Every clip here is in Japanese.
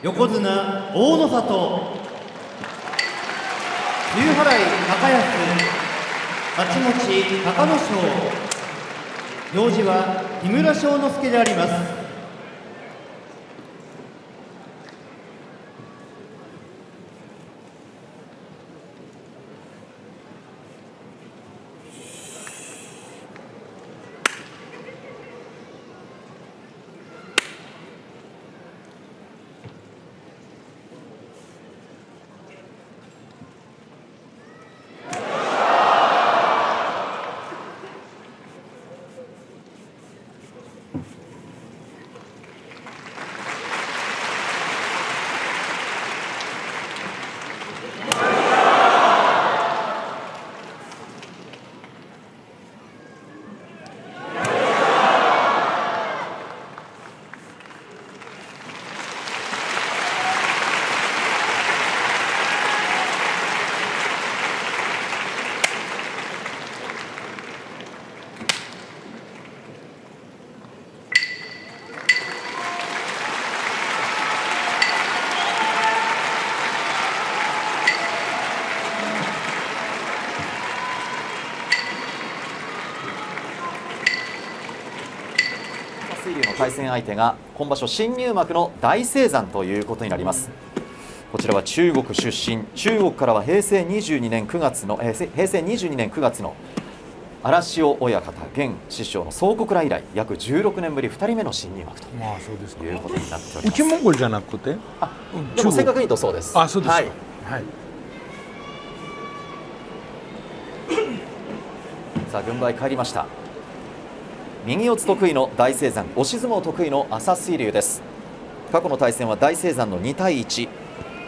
横綱大野里、露払い高安、太刀持ち隆の勝、行司は木村庄之助であります。水流の対戦相手が今場所新入幕の大青山ということになります。こちらは中国出身、中国からは平成22年9月の荒汐親方現師匠の蒼国来以来約16年ぶり2人目の新入幕ということになっております。内モンゴルじゃなくて、でも正確に言うとそうです。あ、そうですか。はい、はい、さあ軍配返りました。右四つ得意の大青山、押し相撲得意の朝水龍です。過去の対戦は大青山の2対1、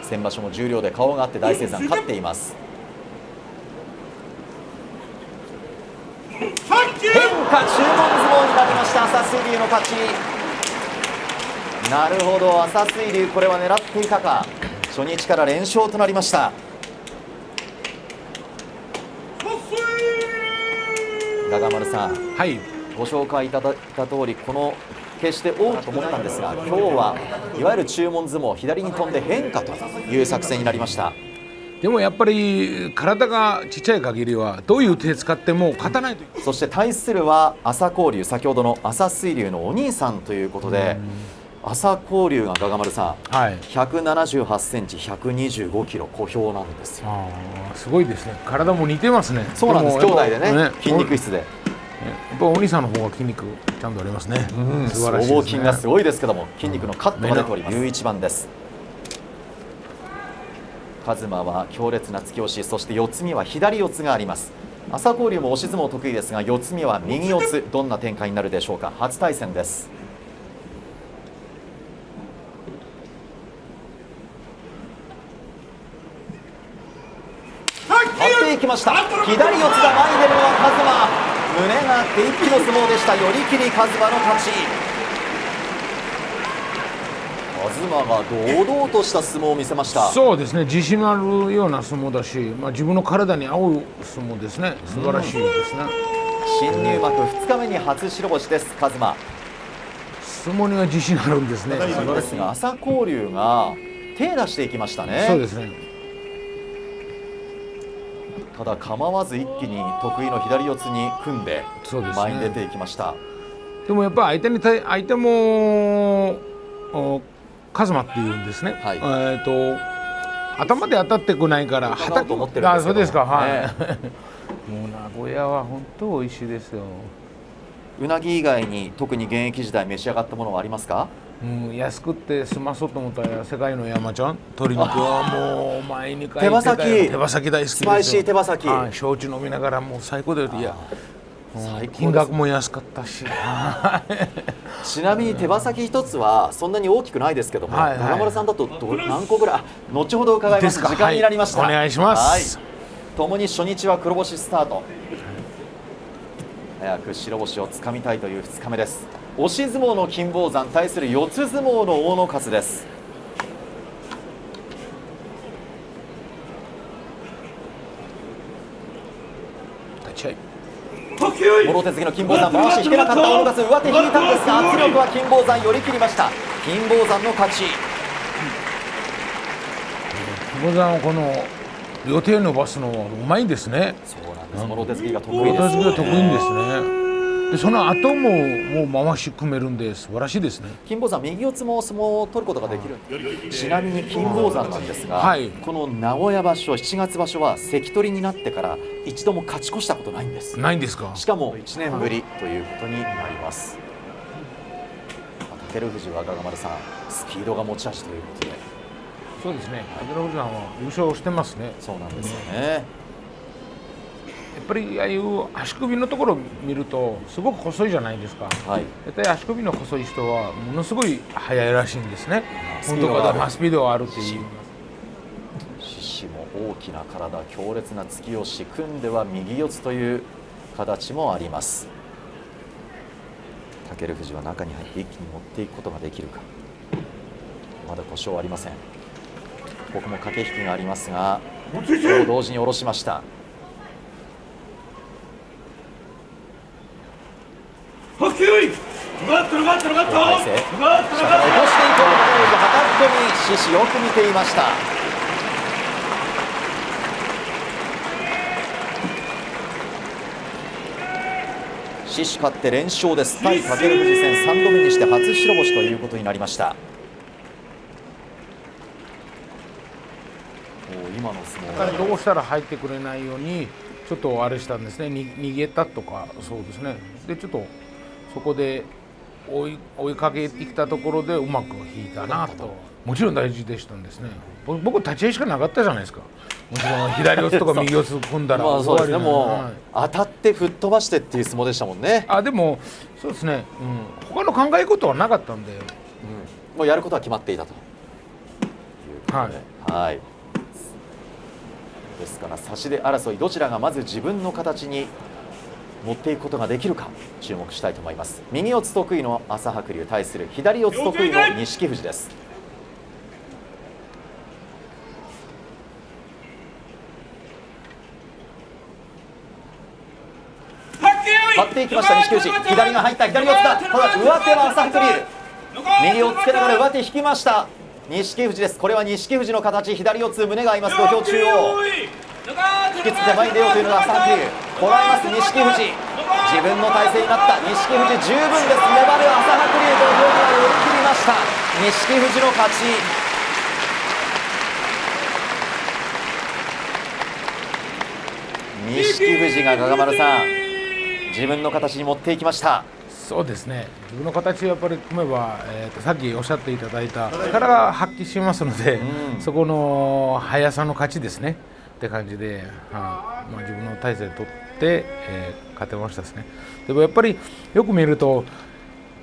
先場所も十両で顔があって大青山勝っています。変化、注文相撲になりました。朝水龍の勝ち。なるほど、朝水龍これは狙っていたか。初日から連勝となりました。ガガ丸さん、はい、ご紹介いただいた通り、この決して多いと思ったんですが、今日はいわゆる注文相撲、左に飛んで変化という作戦になりました。でもやっぱり体がちっちゃい限りはどういう手使っても勝たないと。そして対するは朝紅龍、先ほどの朝水龍のお兄さんということで、朝紅龍がガガ丸さん、はい、178センチ、125キロ、小兵なんですよ。すごいですね。体も似てますね。そうなんです。兄弟でね、筋肉質で。やっぱお兄さんの方が筋肉ちゃんとありますね。素晴らしいですね。筋がすごいですけども、筋肉のカットが出ております。11番です。カズマは強烈な突き押し、そして四つ身は左四つがあります。朝紅龍も押し相撲得意ですが、四つ身は右四つ、どんな展開になるでしょうか。初対戦です。張っていきました。左四つが前に出るのはカズマ。胸があって一気の相撲でした。寄り切りカズマの勝ち。カズマが堂々とした相撲を見せました。そうですね、自信のあるような相撲だし、自分の体に合う相撲ですね。素晴らしいですね。新入幕2日目に初白星です。カズマ、相撲には自信あるんですね。そうですが、朝紅龍が手出していきましたね。そうですね。ただ構わず一気に得意の左四つに組んで前に出ていきました。でもやっぱり相手もカズマっていうんですね。はい、頭で当たってこないからはたと思ってるんですけど。そうですか。はい。もう名古屋は本当美味しいですよ。うなぎ以外に特に現役時代召し上がったものはありますか？安くって済まそうと思ったら世界の山ちゃん、鶏肉はもう毎日手羽先大好きですよ。スパイシー手羽先、焼酎飲みながらもう最高で、いや金額も安かったしちなみに手羽先一つはそんなに大きくないですけども、中村さんだと何個ぐらい、後ほど伺います。時間になりました。お願いします。ともに初日は黒星スタート、早く白星をつかみたいという2日目です。押し相撲の金峰山対する四つ相撲の大野勝です。もろ手突きの金峰山、回し引けなかった大野勝、上手引いたんですが圧力は金峰山、寄り切りました。金峰山の勝ち。横綱はこの両手を伸ばすのはうまいんですね。そうなんです。もろ手突きが得意です。私が得意んですね。でその後ももう回し組めるんで素晴らしいですね。金峰山、右四つも相撲を取ることができる。ちなみに金峰山なんですが、はいこの名古屋場所、7月場所は関取になってから一度も勝ち越したことないんです。ないんですか。しかも1年ぶりということになります。照富士は赤丸さん、スピードが持ち味ということで。そうですね。武田富士さんは優勝してますね。そうなんですよね。やっぱりああいう足首のところを見るとすごく細いじゃないですか。はい。絶対足首の細い人はものすごい速いらしいんですね。スピードがある。スピードがあるっていう。獅子も大きな体、強烈な突き押し、組んでは右四つという形もあります。武富士は中に入って一気に持っていくことができるか。まだ故障はありません。ここも駆け引きがありますが、同時に下ろしました。落としていこうというはたき込み、獅子よく見ていました。獅子勝って連勝です。対武富士戦3度目にして初白星ということになりました。今の相撲だからどうしたら入ってくれないようにちょっとあれしたんですね。逃げたとかそうですね。でちょっとそこで追いかけてきたところでうまく引いたなと。もちろん大事でしたんですね。僕立ち合いしかなかったじゃないですか。もちろん左四つとか右四つ組んだらまあそうですね。もう、はい、当たって吹っ飛ばしてっていう相撲でしたもんね。でもそうですね、他の考えることはなかったんで、もうやることは決まっていたということで、はい。ですから差し手争い、どちらがまず自分の形に持っていくことができるか注目したいと思います。右四つ得意の朝白龍対する左四つ得意の錦富士です。張っていきました錦富士、左が入った、左四つだ。ただ上手は朝白龍、右をつけながら上手引きました錦富士です。これは錦富士の形、左四つ、胸が合います。土俵中央引きつけて前に出ようというのが朝白龍、こらえます錦富士、自分の体勢になった錦富士、十分です。粘る朝白龍、土俵から寄り切りました。錦富士の勝ち。錦富士がガガ丸さん、自分の形に持っていきました。そうですね。自分の形をやっぱり組めば、さっきおっしゃっていただいた力が発揮しますので、そこの速さの勝ちですねって感じで、自分の体勢を取って、勝てましたですね。でもやっぱりよく見ると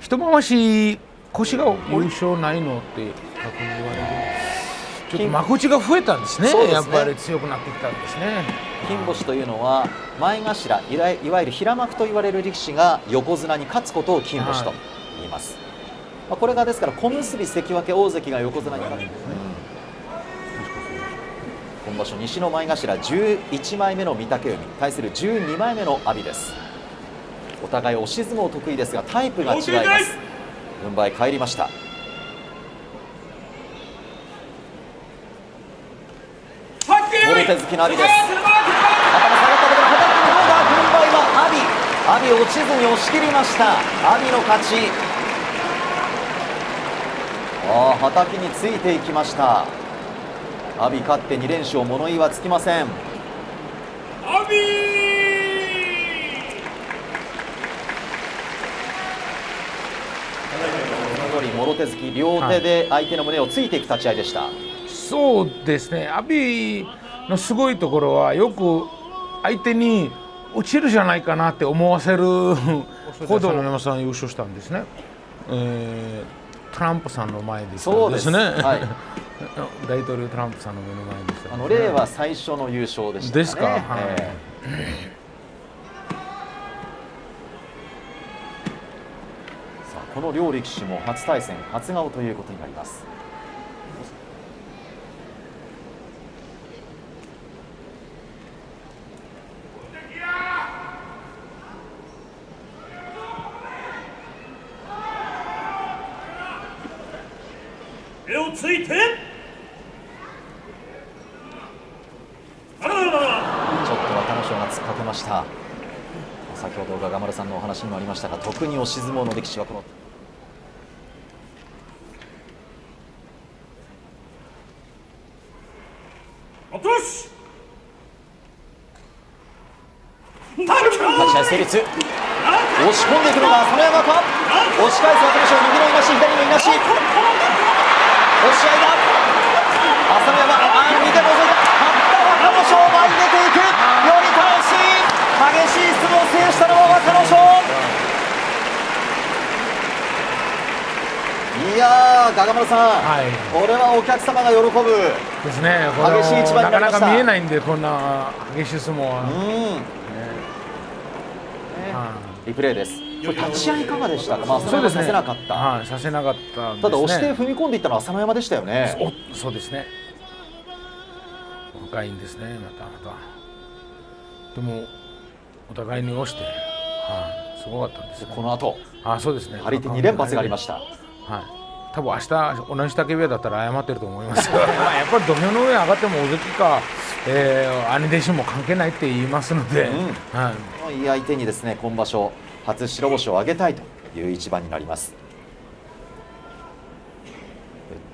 一回し腰が優勝ないのって確認言われる。ちょっと幕内が増えたんですね。そうですね。やっぱり強くなってきたんですね。金星というのは前頭、いわゆる平幕と言われる力士が横綱に勝つことを金星と言います。これがですから小結、関脇、大関が横綱に勝つんですね。今場所西の前頭11枚目の御嶽海対する12枚目の阿炎です。お互い押し相撲得意ですがタイプが違います。軍配返りました。もろ手突きの阿炎です。頭下がったところ、はたきにどうだ、軍配は阿炎。阿炎落ちずに押し切りました。阿炎の勝ち。はたきについていきました。阿炎勝って2連勝、物言いはつきません。阿炎もろ手突き、両手で相手の胸をついていく立ち合いでした。そうですね。阿炎のすごいところはよく相手に落ちるじゃないかなって思わせるほど山さん優勝したんですね。トランプさんの前でそうですね。はい、大統領トランプさんの目の前でした、ね。令和最初の優勝でしたね。ですか。はい。この両力士も初対戦、初顔ということになります。手をついてました。先ほどガガマルさんのお話にもありましたが、特に押し相撲の力士はこの落とし立ち合い成立、押し込んでいくのが朝乃山か、押し返す若武将、右のいなし、左のいなし、押し合いだ、朝乃山、見て覗いた、勝った若武将、前に出ていく、より楽しい、激しい相撲を制したのは若武将。いやー、ガガマルさん、はい、これはお客様が喜ぶですね。激しい一番になりました。なかなか見えないんで、こんな激しい相撲は。リプレイです。これ立ち合いいかがでしたか。そうですね。させなかった。はい、させなかったんですね。ただ押して踏み込んでいったのは朝乃山でしたよね。そうですね。若いんですね。また。でもお互いに押して、すごかったんです、ね。この後、そうですね。張り手2連発がありました。多分明日同じ竹部屋だったら謝ってると思います。やっぱり土俵の上上がっても大関か、兄弟子も関係ないって言いますので、いい相手にですね、今場所初白星を挙げたいという一番になります。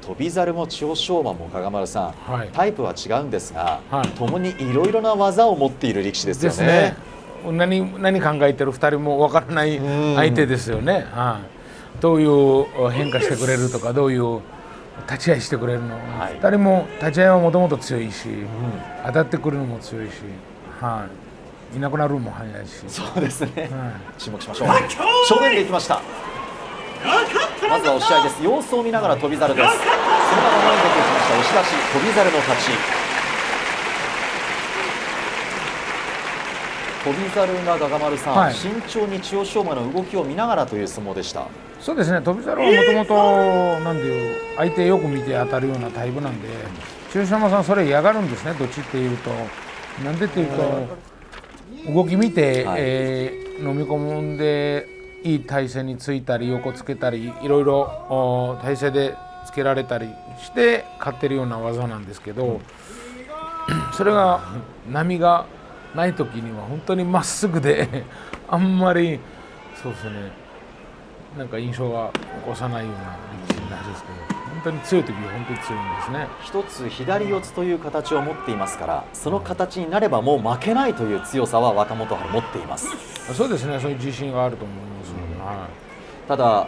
翔猿も千代翔馬もガガマルさん、タイプは違うんですが、共にいろいろな技を持っている力士ですよね。何考えてる2人もわからない相手ですよね。どういう変化してくれるとか、どういう立ち合いしてくれるの、2人も立ち合いはもともと強いし、当たってくるのも強いし、いなくなるのも早いし。そうですね、注目しましょう。正面でいきました。まずは押し合いです。様子を見ながら翔猿です。そのまま前に出ていきました。押し出し、翔猿の勝ち。翔猿がガガマルさん、慎重に千代翔馬の動きを見ながらという相撲でした。そうですね。翔猿はもともとなんていう相手よく見て当たるようなタイプなんで、千代翔馬さんそれ嫌がるんですね。どっちっていうと、なんでっていうと動き見て、飲み込んでいい体勢についたり横つけたりいろいろ体勢でつけられたりして勝ってるような技なんですけど、それが波がない時には本当にまっすぐであんまりそうですね、なんか印象が起こさないような力士なんですけど、本当に強い時は本当に強いんですね。一つ左四つという形を持っていますから、その形になればもう負けないという強さは若元春持っています。そうですね、そういう自信があると思います、ただ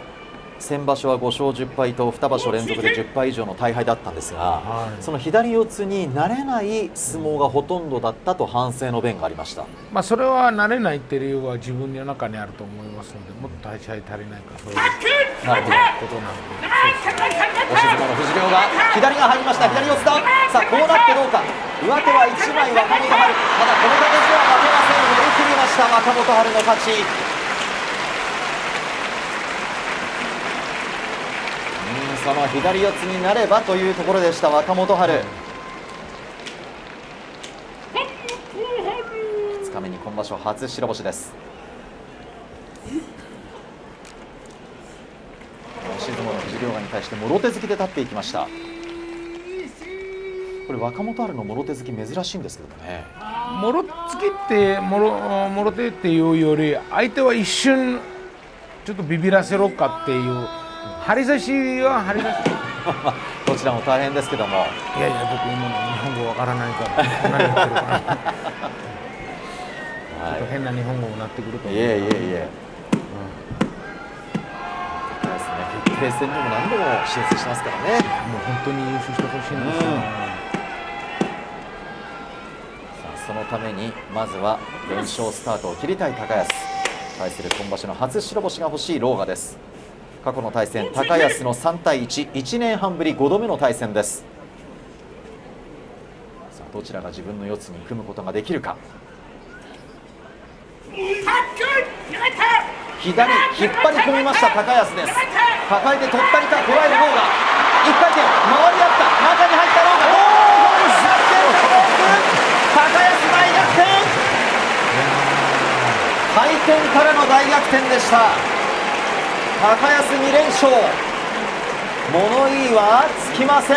先場所は5勝10敗と2場所連続で10敗以上の大敗だったんですが、その左四つになれない相撲がほとんどだったと反省の弁がありました。それはなれないっていう理由は自分の中にあると思いますので、もっと立ち合い足りないか、そういうことなんで。押し相撲の藤亮が左が入りました。左四つだ。さあこうなってどうか。上手は1枚若元春。ただこの形では負けません。寄り切りました。若元春の勝ち。その左四つになればというところでした若元春。2日目に今場所初白星です。押し相撲の藤亮がに対してもろ手突きで立っていきました。これ若元春のもろ手突き珍しいんですけどね。もろ突きってもろ手っていうより、相手は一瞬ちょっとビビらせろかっていう、張り差しは張り差しどちらも大変ですけども、いやいや僕今の日本語わからないから何言ってるかなちょっと変な日本語になってくると思う。決定戦でも何度も進出してますからね。もう本当に優勝してほしいんですよ、そのためにまずは連勝スタートを切りたい高安、対する今場所の初白星が欲しい狼雅です。過去の対戦、高安の3対1、1年半ぶり5度目の対戦です。さあどちらが自分の四つに組むことができるか。左引っ張り込みました高安です。抱えて取ったりか、捉える狼雅、一回転回り合った、中に入った狼雅、高安大逆転、回転からの大逆転でした。高安2連勝、物言いはつきません。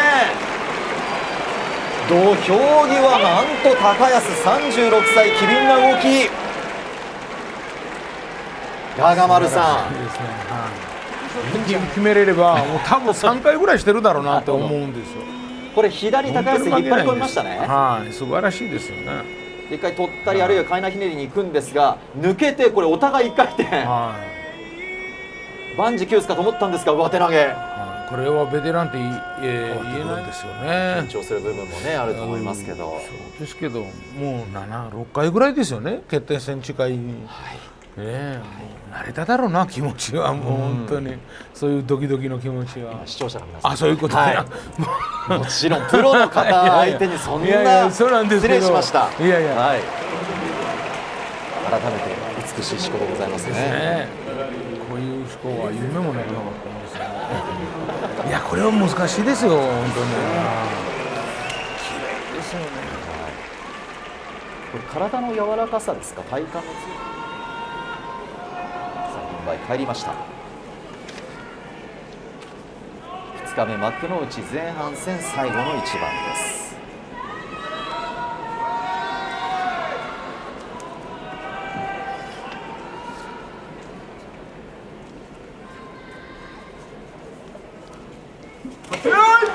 土俵際なんと高安36歳、機敏な動き。ガガマルさん、いいですね。はい。決めれればもう多分3回ぐらいしてるだろうなと思うんですよ。これ左高安引っ張り込みましたね。はい、素晴らしいですよね。一回取ったりあるいはかいなひねりに行くんですが、抜けてこれお互い1回転、はい。万事休すかと思ったんですが上手投げ。これはベテランって言えないですよね。緊張する部分もねあると思いますけど、そうですけどもう7、6回ぐらいですよね、決定戦近いに。もう慣れただろうな、気持ちは。もう本当にそういうドキドキの気持ちは。視聴者の皆さん、あ、そういうことね。もちろんプロの方相手にそんなそうなんです失けど礼しました。いやいや、はい、改めて美しい思考でございますね。ね、こういう思考は夢もなかなかったんですよね。いや、これは難しいですよ、本当に。綺麗ですよね。これ体の柔らかさですか、体幹の強さ。さあ軍配帰りました。2日目幕内前半戦最後の一番です。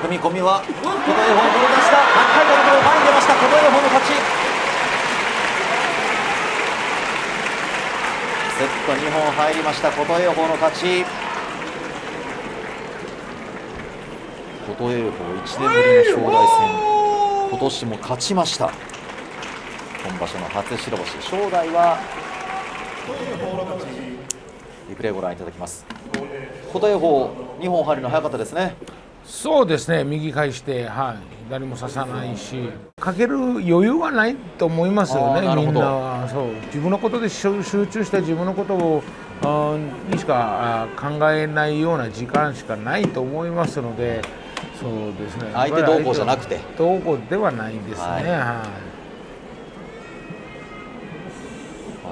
踏み込みは琴恵光に転出した。高いところ前に出ました。琴恵光の勝ち。セット2本入りました。琴恵光の勝ち。琴恵光1年ぶりの正代戦、今年も勝ちました。今場所の初白星。正代はリプレイご覧いただきます。琴恵光2本入るの早かったですね。そうですね、右返して、はい、左も刺さないし、かける余裕はないと思いますよね、みんなは。そう、自分のことで集中して自分のことをにしか考えないような時間しかないと思いますので、そうですね、相手どうこうじゃなくてどうこうではないですね。は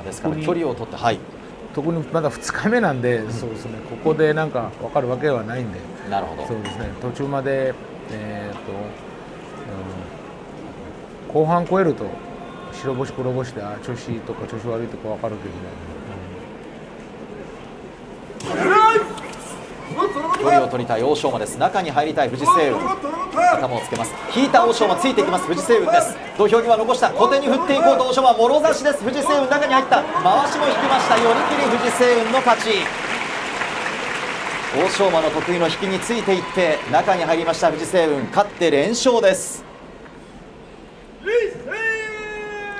い、ですから距離を取って、はい、特にまだ2日目なんで、そうですね、ここでなんか分かるわけはないんで。なるほど。そうですね、途中まで、後半超えると白星黒星で調子とか調子悪いとか分かるけど、距離を取りたい欧勝馬です。中に入りたい藤青雲、頭をつけます。引いた欧勝馬、ついていきます藤青雲です。土俵際残した、小手に振っていこうと欧勝馬、もろ差しです。藤青雲中に入った、回しも引きました。寄り切り藤青雲の勝ち。欧勝馬の得意の引きについていって中に入りました藤青雲、勝って連勝です。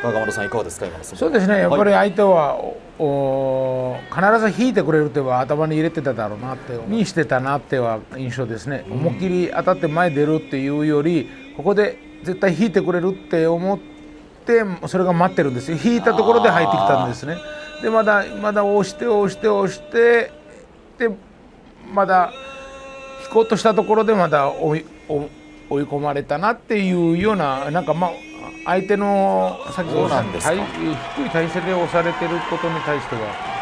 川本さんいかがですか、今の相撲。そうですね、やっぱり相手は、必ず引いてくれる手は頭に入れてただろうなってにしてたなっては印象ですね。思いっきり当たって前出るっていうより、ここで絶対引いてくれるって思ってそれが待ってるんですよ。引いたところで入ってきたんですね。でまだ押してでまだ引こうとしたところでまだ追い込まれたなっていうような、なんか相手のさっきおっしゃった低い体勢で押されてることに対しては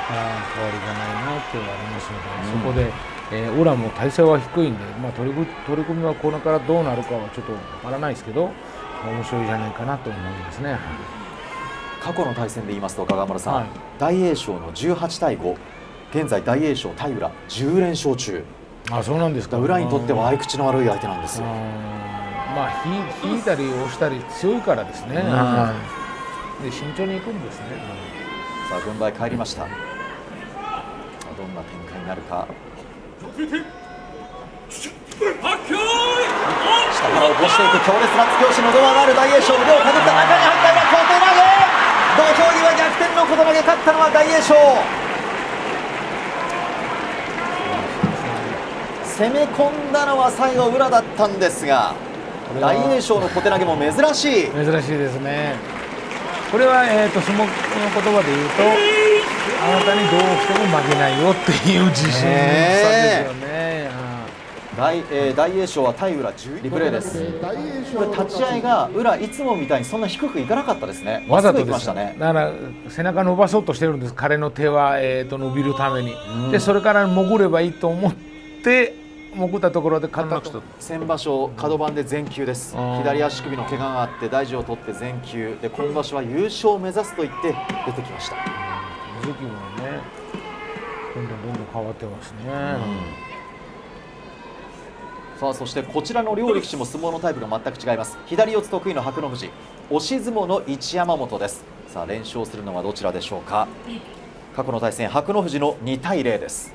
変わりがないなっていうのがありますので、そこで、宇良も体勢は低いんで、取り組みはこれからどうなるかはちょっとわからないですけど、面白いじゃないかなと思いますね。過去の対戦で言いますと、加賀丸さん、はい、大栄翔の18対5、現在大栄翔対宇良10連勝中。あ、そうなんですか。宇良にとっては合い口の悪い相手なんですよ。引いたり押したり強いからですね。で慎重に行くんですね。さあ軍配返りました。どんな展開になるか。下から起こしていく強烈な突き押しのドアがある大栄翔、腕をかぶった、中に入ったが小手投げ、土俵際逆転の小手投げ、勝ったのは大栄翔。攻め込んだのは最後宇良だったんですが、大栄翔の小手投げも珍しい。珍しいですね。これは、相撲の言葉で言うと、あなたにどうしても負けないよっていう自信さですよね。大栄翔は対宇良10リプレイです。これ立ち合いが宇良いつもみたいにそんな低くいかなかったですね。わざとですましたね。だから背中伸ばそうとしてるんです、彼の手は、伸びるために。でそれから潜ればいいと思って潜ったところで肩と。先場所カド番で全休です。左足首の怪我があって大事を取って全休で、今場所は優勝を目指すと言って出てきました。時期もね、どんどん変わってますね。さあそしてこちらの両力士も相撲のタイプが全く違います。左四つ得意の白富士、押し相撲の一山本です。さあ連勝するのはどちらでしょうか。過去の対戦白富士の2対0です。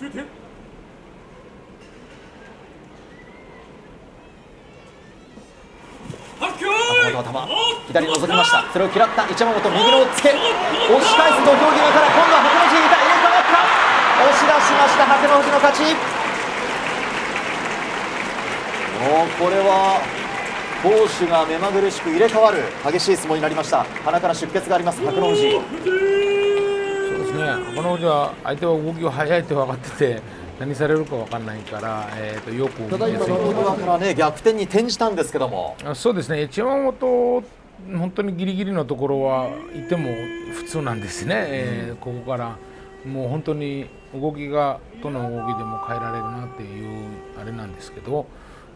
教えて。頭左に覗きました。それを嫌った一山本、右の押っつけ、押し返す土俵際から今度は白富士に入れ替わった、押し出しました白富士の勝ち。これは攻守が目まぐるしく入れ替わる激しい相撲になりました。鼻から出血があります白富士。そうですね、白富士は相手は動きが速いって分かってて何されるか分かんないから、よくただ今の側からね逆転に転じたんですけども、そうですね、一山本本当にギリギリのところはいても普通なんですね、ここからもう本当に動きがどの動きでも変えられるなっていうあれなんですけど、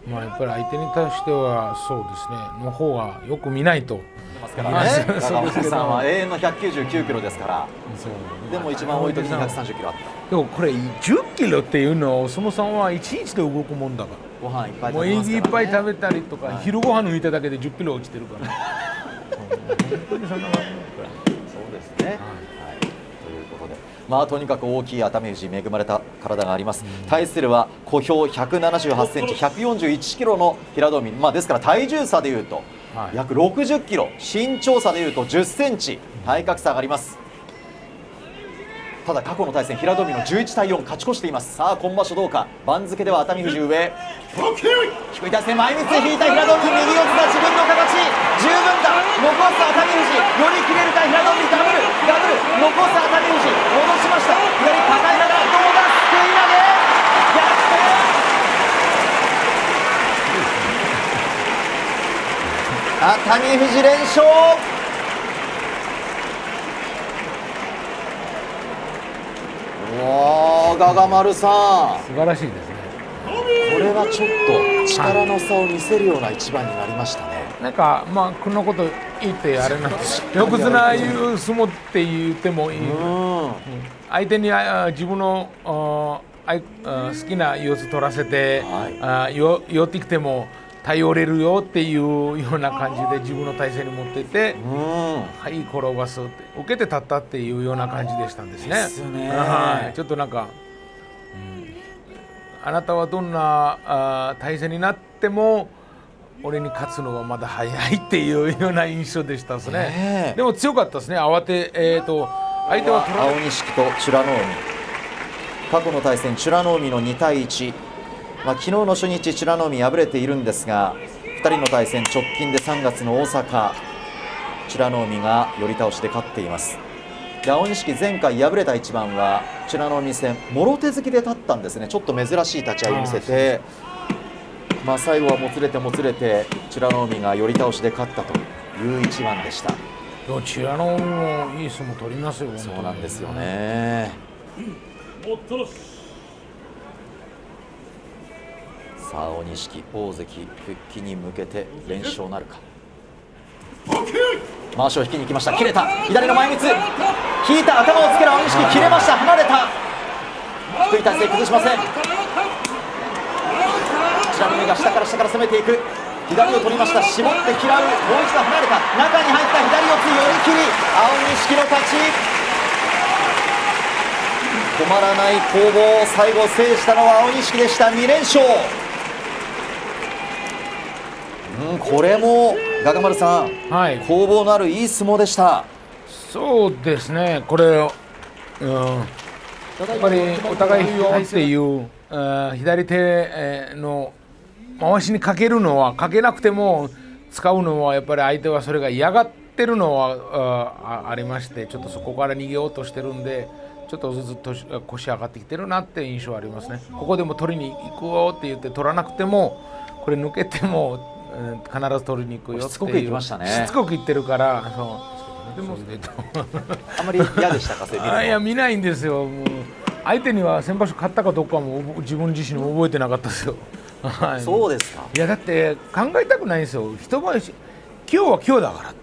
まあ、やっぱり相手に対してはそうですねの方がよく見ないと。ますからね。中村さんは永遠の199キロですから。でも一番多い時に130キロあった。でもこれ10キロっていうのをお相撲さんは1日で動くもんだから。ご飯いっぱいもう食べますからね。いっぱい食べたりとか、昼ご飯抜いただけで10キロ落ちてるから。本当にそんな感じ。そうですね。はい。ということで、まあとにかく大きい熱海富士、恵まれた体があります。対するは小兵178センチ、141キロの平戸海。まあですから体重差でいうと約60キロ、身長差でいうと10センチ体格差があります。ただ過去の対戦平戸海の11対4勝ち越しています。さあ今場所どうか。番付では熱海富士上、低い体勢前みつ引いた平戸海、右四つだ自分の形十分だ、残す熱海富士、寄り切れるか平戸海、ダブル残す熱海富士、戻しました。左抱えながらどうだ、すくい投げ逆転、熱海富士連勝。ガガ丸さん、素晴らしいですね。これはちょっと力の差を見せるような一番になりましたね。なんかまあこんなこと言ってあれなんです横綱いう相撲って言ってもいい、相手に自分の好きな様子取らせて、寄ってきても頼れるよっていうような感じで自分の体勢に持っていって、はい、転ばすって受けて立ったっていうような感じでしたんですね。ですね。ちょっとなんか、あなたはどんな体勢になっても俺に勝つのはまだ早いっていうような印象でしたですね。でも強かったですね。慌て相手は青錦と美ノ海、過去の対戦美ノ海の2対1。昨日の初日美ノ海敗れているんですが、2人の対戦直近で3月の大阪、美ノ海が寄り倒しで勝っています。で青錦前回敗れた一番は美ノ海戦もろ手突きで立ったんですね。ちょっと珍しい立ち合いを見せて、最後はもつれて美ノ海が寄り倒しで勝ったという一番でした。美ノ海もいい相撲取りますよ。そうなんですよね。さあ青錦大関復帰に向けて連勝なるか。まわしを引きに行きました。切れた左の前みつ引いた、頭をつける青錦、切れました。離れた、低い体勢崩しません。美ノ海が下から攻めていく。左を取りました。絞って嫌う、もう一度離れた、中に入った左四つ寄り切り、青錦の勝ち。止まらない攻防を最後制したのは青錦でした。2連勝。これもガガ丸さん、攻防のあるいい相撲でした。そうですね、これ、やっぱりお互い左っていう左手の回しにかけるのは、かけなくても使うのはやっぱり相手はそれが嫌がってるのはありまして、ちょっとそこから逃げようとしてるんで、ちょっとずつと腰上がってきてるなって印象ありますね。ここでも取りに行くよって言って取らなくても、これ抜けても必ず取りに行くよっていう、しつこく行きましたね。しつこく言ってるから、でもあまり嫌でしたか。いや見ないんですよ。もう相手には先場所勝ったかどうかも自分自身も覚えてなかったですよ。そうですか。いやだって考えたくないんですよ。一晩今日は今日だからって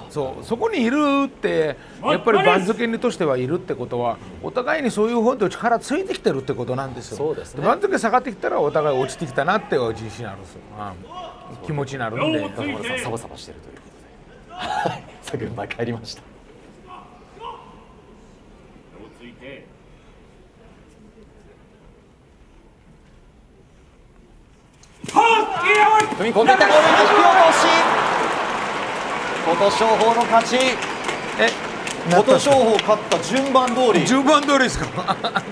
そこにいるってやっぱり番付としてはいるってことはお互いにそういう本当力ついてきてるってことなんですよ。そうですね。番付下がってきたらお互い落ちてきたなっていう自信あるんですよ。気持ちになるんで。中村さんサバサバしてるということで、さあ軍配帰りました。踏み込んでいったゴールに引き落とし、琴勝峰の勝ち。琴勝峰勝った順番通り。順番通りですか。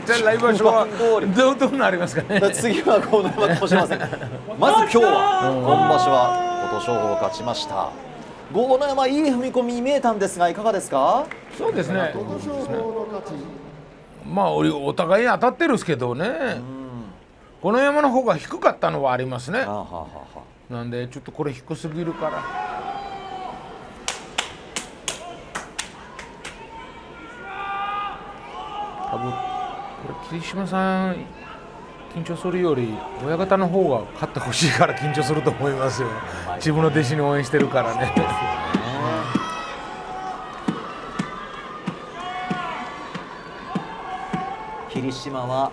じゃあ来場所はどうなりますかね。次はこうなるかもしれません。まず今日は今場所は琴勝峰勝ちました。豪ノ山いい踏み込みに見えたんですがいかがですか。そうですね。まあお互いに当たってるんですけどね。この山の方が低かったのはありますね。なんでちょっとこれ低すぎるから。多分これ霧島さん緊張するより親方の方が勝ってほしいから緊張すると思いますよ。自分の弟子に応援してるからね。霧島は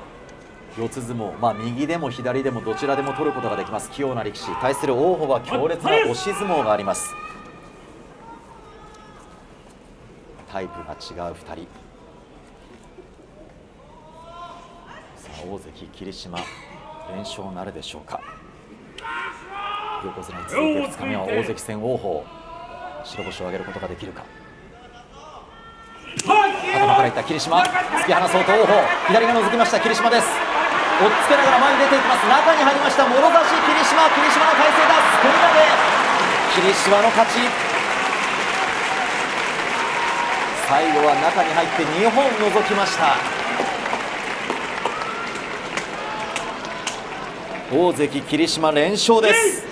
四つ相撲、右でも左でもどちらでも取ることができます器用な力士。対する王鵬は強烈な押し相撲があります。タイプが違う2人。さあ大関霧島連勝なるでしょうか。横綱に続いて2日目は大関戦王鵬、白星を挙げることができるか。頭からいった霧島、突き放そうと王鵬、左が覗きました。霧島です。押っつけながら前に出ていきます。中に入りました。もろ差し霧島、霧島の体勢だ。すくい投げ、霧島の勝ち。最後は中に入って2本覗きました。大関霧島連勝です。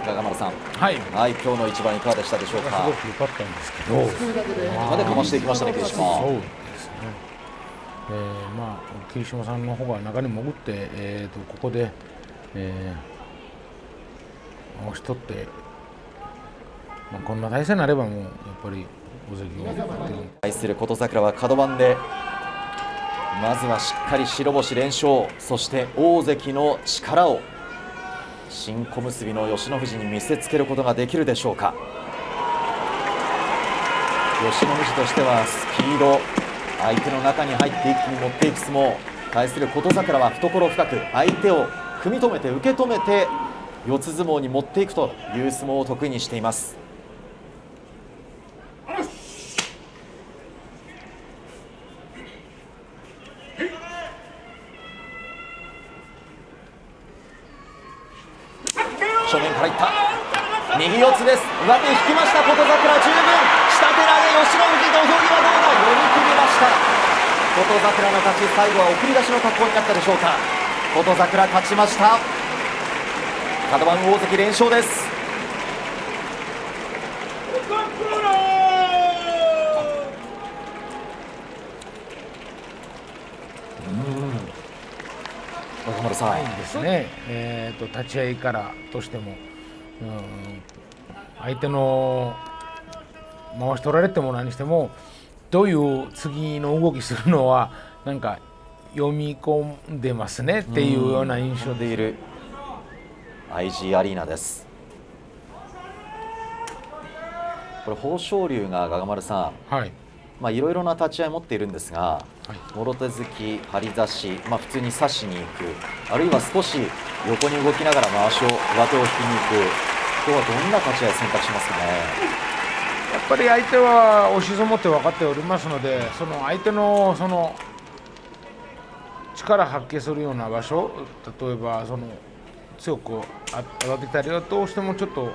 中村さん、はい、今日の一番いかがでしたでしょうか。すごく良かったんですけど、までかましていきましたね、霧島。そうですね。霧島さんの方が中に潜って、ここで、押し取って、こんな体勢になればもうやっぱり大関をやってる。対する琴櫻はカド番でまずはしっかり白星連勝、そして大関の力を新小結の吉野富士に見せつけることができるでしょうか。吉野富士としてはスピード、相手の中に入って一気に持っていく相撲。対する琴櫻は懐深く相手を組み止めて受け止めて四つ相撲に持っていくという相撲を得意にしています。正面からいった右四つです。上手引きました琴櫻、十分下手投げ、吉野富士土俵際どうだ、読み切りました。琴櫻の勝ち。最後は送り出しの格好になったでしょうか。琴櫻勝ちました。カド番大関連勝です。中村さんですね、立ち合いからとしても、相手の回し取られても何してもどういう次の動きするのはなんか読み込んでますねっていうような印象でいる IG アリーナです。これ豊昇龍がガガマルさん、はい、いろいろな立ち合い持っているんですが、もろ手突き、張り差し、普通に差しに行く、あるいは少し横に動きながらまわしを上手を引きに行く、今日はどんな立ち合い選択しますかね。やっぱり相手は押し相撲って分かっておりますので、その相手のその力発揮するような場所、例えばその強く当たってきたりはどうしてもちょっと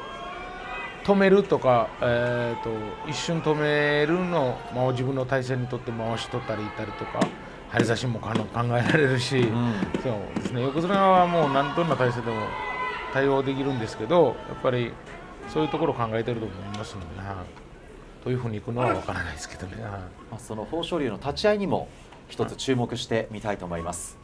止めるとか、一瞬止めるのを、自分の体勢にとって回し取ったりいたりとか、張り差しも考えられるし、そうですね、横綱はもうどんな体勢でも対応できるんですけど、やっぱりそういうところを考えていると思いますので、どういうふうにいくのは分からないですけどね。その豊昇龍の立ち合いにも一つ注目してみたいと思います。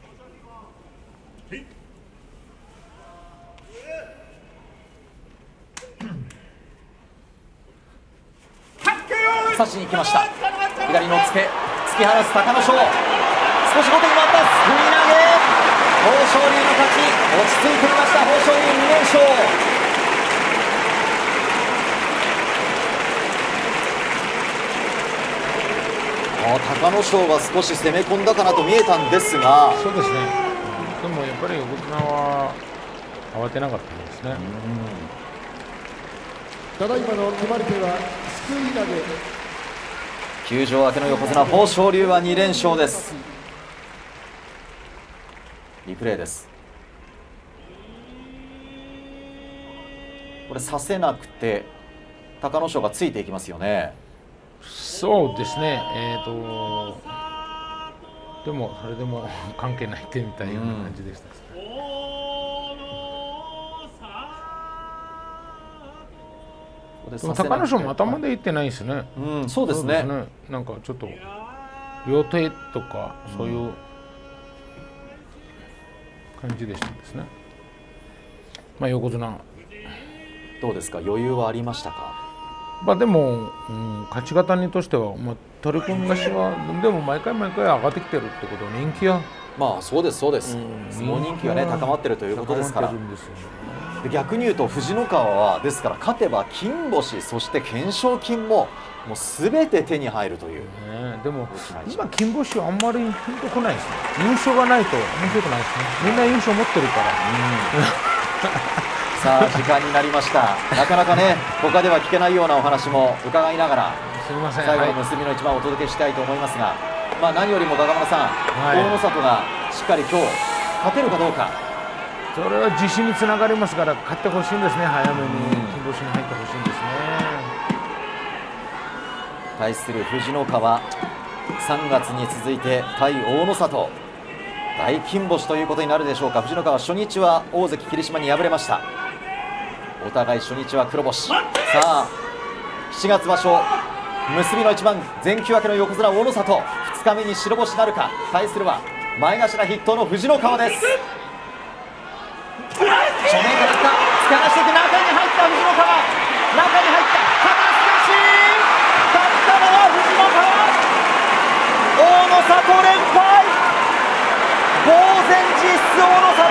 差しに行きました。左の突け、突き放す隆の勝、少し後手に回った、すくい投げ、豊昇龍の勝ち、落ち着いていました。豊昇龍2連勝。隆の勝が少し攻め込んだかなと見えたんですが、そうですね。でもやっぱり横綱は慌てなかったですね。ただいまの決まり手はすくい投げ。休場明けの横綱豊昇龍は2連勝です。リプレイです。これさせなくて隆の勝がついていきますよね。そうですね。でもそれでも関係ないってみたいな感じでした。でも隆の勝も頭でいってないですね。そうですね。なんかちょっと両手とかそういう感じでしたですね。まあ横綱どうですか、余裕はありましたか。まあでも、勝ち方にとしては、取り組み頭はでも毎回上がってきてるってことは人気はまあそうですそうです。相撲人気がね高まってるということですから。で逆に言うと藤野川はですから勝てば金星、そして懸賞金ももうすべて手に入るという。でも今金星はあんまりピンとこないですね。優勝がないと面白くないですね。みんな優勝持ってるから。さあ時間になりました。なかなかね他では聞けないようなお話も伺いながらすみません、最後の結びの一番をお届けしたいと思いますが、まあ何よりも高村さん、大野里がしっかり今日勝てるかどうか。それは自信につながりますから勝ってほしいんですね。早めに金星に入ってほしいんですね。対する藤野川、3月に続いて対大野里、大金星ということになるでしょうか。藤野川初日は大関霧島に敗れました。お互い初日は黒星。さあ7月場所結びの一番、全休明けの横綱大野里、2日目に白星なるか。対するは前頭筆頭の藤野川です。正面からいった、突き放していく、中に入った藤野川、中に入った、肩すかし、勝ったのは藤野川。大野里連敗、呆然自失。大野里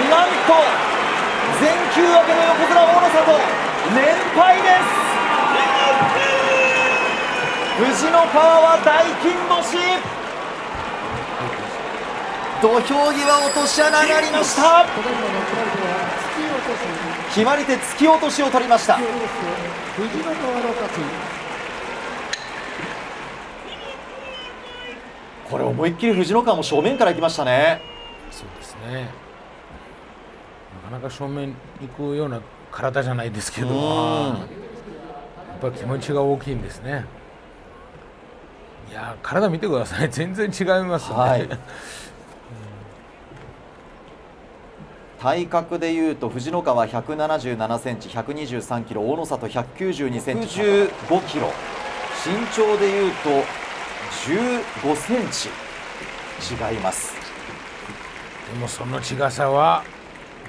なんと全休明けの横綱大野里連敗です。藤野川は大金星。土俵際落とし穴がありました。決まり手突き落としを取りました。藤野川の勝ち。これ思いっきり藤野川も正面から行きましたね。そうですね。なかなか正面行くような体じゃないですけど、やっぱり気持ちが大きいんですね。いや体見てください、全然違いますね。はい体格でいうと藤野川177センチ、123キロ、大野里192センチ、115キロ、身長でいうと15センチ違います。でもその違さは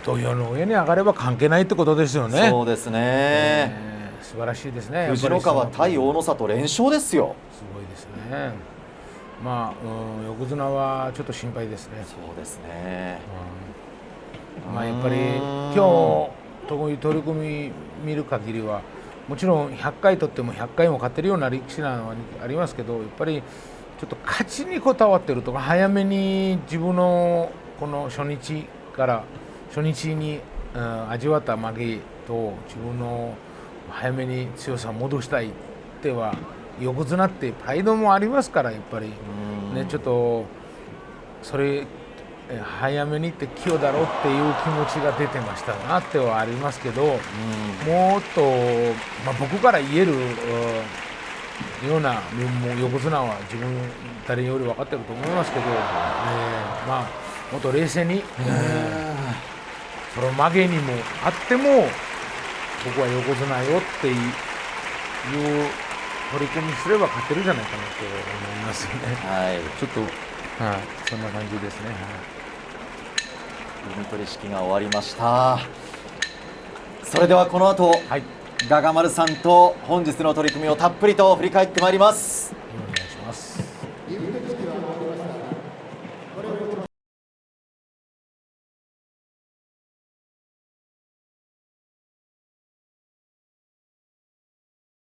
土俵の上に上がれば関係ないってことですよね。そうですね、素晴らしいですね。藤野川対大野里連勝ですよ。すごいですね。まあ、横綱はちょっと心配ですね。そうですね、まあ、やっぱり今日という取り組み見る限りはもちろん100回取っても100回も勝てるような力士なのはありますけど、やっぱりちょっと勝ちにこだわってるとか、早めに自分のこの初日に、味わった負けと自分の早めに強さを戻したいっては、横綱ってプライドもありますから、やっぱりね、ちょっとそれ早めにって器用だろうっていう気持ちが出てましたなってはありますけど、もっと、僕から言えるようなもう横綱は自分誰より分かってると思いますけど、もっと冷静に、その負けにもあっても僕は横綱よっていう取り組みすれば勝てるじゃないかなと思いますよね。ちょっと、そんな感じですね。弓取式が終わりました。それではこの後、ガガ丸さんと本日の取り組みをたっぷりと振り返ってまいります。お願いします。